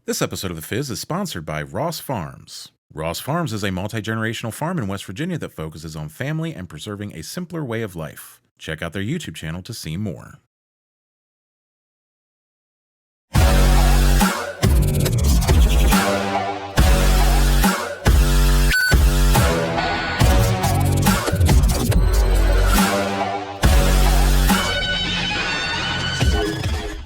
This episode of The Fizz is sponsored by Ross Farms. Ross Farms is a multi-generational farm in West Virginia that focuses on family and preserving a simpler way of life. Check out their YouTube channel to see more.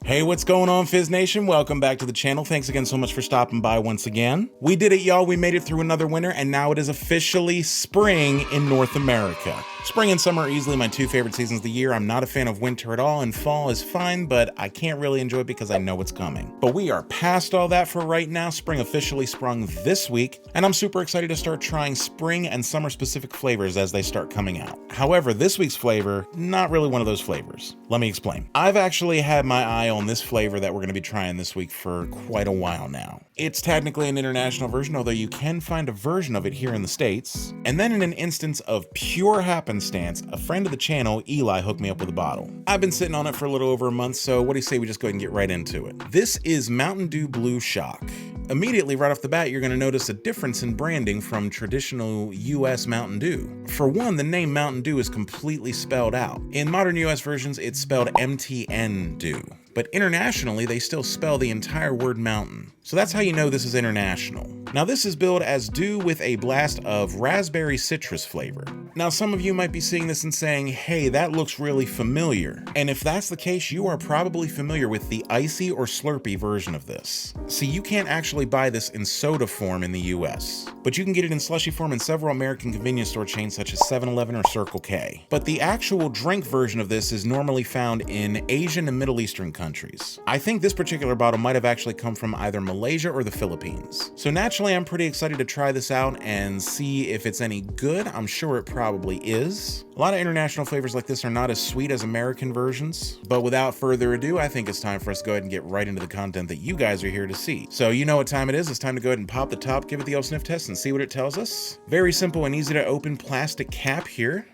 Hey, what's going on, Fizz Nation? Welcome back to the channel. Thanks again so much for stopping by once again. We did it, y'all. We made it through another winter, and now it is officially spring in North America. Spring and summer are easily my two favorite seasons of the year. I'm not a fan of winter at all, and fall is fine, but I can't really enjoy it because I know what's coming. But we are past all that for right now. Spring officially sprung this week, and I'm super excited to start trying spring and summer specific flavors as they start coming out. However, this week's flavor, not really one of those flavors. Let me explain. I've actually had my eye on this flavor that we're going to be trying this week for quite a while now. It's technically an international version, although you can find a version of it here in the States. And then in an instance of pure happenstance, a friend of the channel, Eli, hooked me up with a bottle. I've been sitting on it for a little over a month, so what do you say we just go ahead and get right into it? This is Mountain Dew Blue Shock. Immediately, right off the bat, you're going to notice a difference in branding from traditional US Mountain Dew. For one, the name Mountain Dew is completely spelled out. In modern US versions, it's spelled MTN Dew. But internationally, they still spell the entire word mountain. So that's how you know this is international. Now this is billed as Dew with a blast of raspberry citrus flavor. Now some of you might be seeing this and saying, hey, that looks really familiar. And if that's the case, you are probably familiar with the icy or slurpy version of this. See, you can't actually buy this in soda form in the US, but you can get it in slushy form in several American convenience store chains such as 7-Eleven or Circle K. But the actual drink version of this is normally found in Asian and Middle Eastern countries. I think this particular bottle might have actually come from either Malaysia or the Philippines. So naturally, I'm pretty excited to try this out and see if it's any good. I'm sure it probably is. A lot of international flavors like this are not as sweet as American versions, but without further ado, I think it's time for us to go ahead and get right into the content that you guys are here to see. So you know what time it is. It's time to go ahead and pop the top, give it the old sniff test, and see what it tells us. Very simple and easy to open plastic cap here.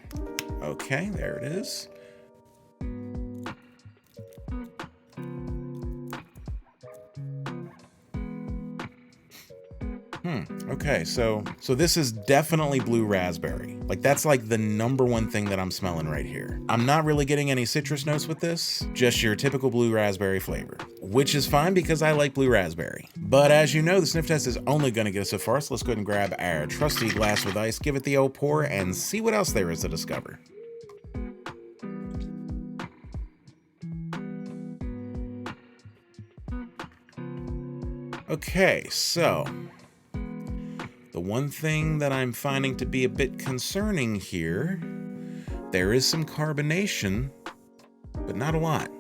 Okay, there it is. Okay, so this is definitely blue raspberry. Like that's like the number one thing that I'm smelling right here. I'm not really getting any citrus notes with this, just your typical blue raspberry flavor, which is fine because I like blue raspberry. But as you know, the sniff test is only gonna get us so far, so let's go ahead and grab our trusty glass with ice, give it the old pour, and see what else there is to discover. Okay, so the one thing that I'm finding to be a bit concerning here, there is some carbonation, but not a lot.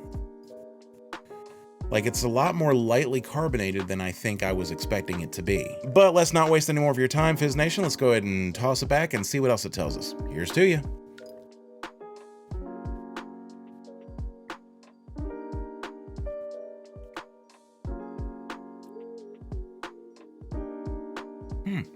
Like it's a lot more lightly carbonated than I think I was expecting it to be. But let's not waste any more of your time, Fizz Nation. Let's go ahead and toss it back and see what else it tells us. Here's to you.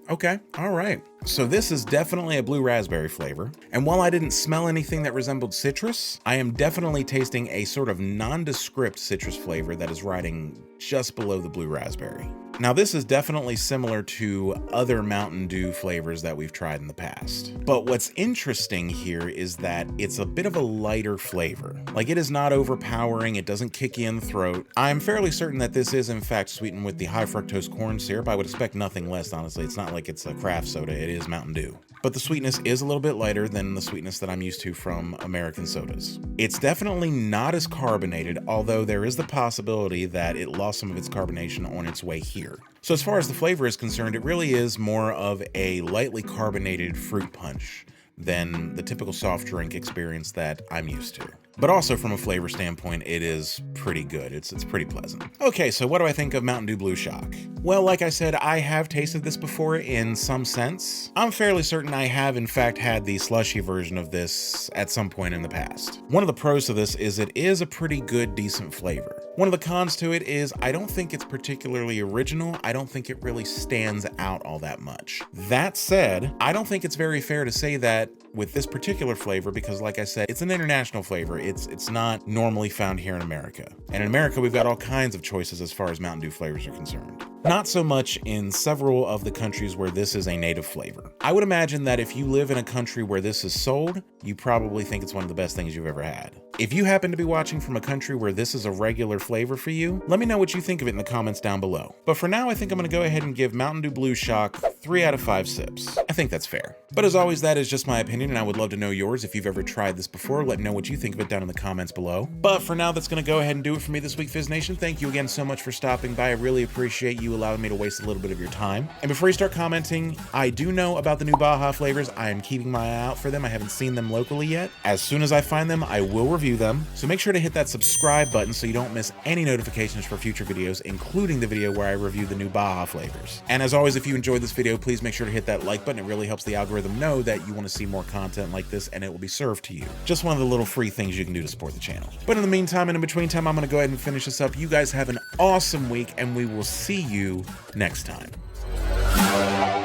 Okay, all right. So this is definitely a blue raspberry flavor. And while I didn't smell anything that resembled citrus, I am definitely tasting a sort of nondescript citrus flavor that is riding just below the blue raspberry. Now this is definitely similar to other Mountain Dew flavors that we've tried in the past. But what's interesting here is that it's a bit of a lighter flavor. Like it is not overpowering, it doesn't kick you in the throat. I'm fairly certain that this is in fact sweetened with the high fructose corn syrup. I would expect nothing less, honestly. It's not like it's a craft soda, it is Mountain Dew. But the sweetness is a little bit lighter than the sweetness that I'm used to from American sodas. It's definitely not as carbonated, although there is the possibility that it lost some of its carbonation on its way here. So as far as the flavor is concerned, it really is more of a lightly carbonated fruit punch than the typical soft drink experience that I'm used to. But also from a flavor standpoint, it is pretty good. It's pretty pleasant. Okay, so what do I think of Mountain Dew Blue Shock? Well, like I said, I have tasted this before in some sense. I'm fairly certain I have in fact had the slushy version of this at some point in the past. One of the pros to this is it is a pretty good, decent flavor. One of the cons to it is I don't think it's particularly original. I don't think it really stands out all that much. That said, I don't think it's very fair to say that with this particular flavor because, like I said, it's an international flavor. It's not normally found here in America. And in America, we've got all kinds of choices as far as Mountain Dew flavors are concerned. Not so much in several of the countries where this is a native flavor. I would imagine that if you live in a country where this is sold, you probably think it's one of the best things you've ever had. If you happen to be watching from a country where this is a regular flavor for you, let me know what you think of it in the comments down below. But for now, I think I'm gonna go ahead and give Mountain Dew Blue Shock 3 out of 5 sips. I think that's fair. But as always, that is just my opinion, and I would love to know yours. If you've ever tried this before, let me know what you think of it down in the comments below. But for now, that's gonna go ahead and do it for me this week, Fizz Nation. Thank you again so much for stopping by. I really appreciate you allowing me to waste a little bit of your time. And before you start commenting, I do know about the new Baja flavors. I am keeping my eye out for them. I haven't seen them locally yet. As soon as I find them, I will review them. So make sure to hit that subscribe button so you don't miss any notifications for future videos, including the video where I review the new Baja flavors. And as always, if you enjoyed this video, please make sure to hit that like button. It really helps the algorithm know that you want to see more content like this, and it will be served to you. Just one of the little free things you can do to support the channel. But in the meantime, and in between time, I'm going to go ahead and finish this up. You guys have an awesome week, and we will see you next time.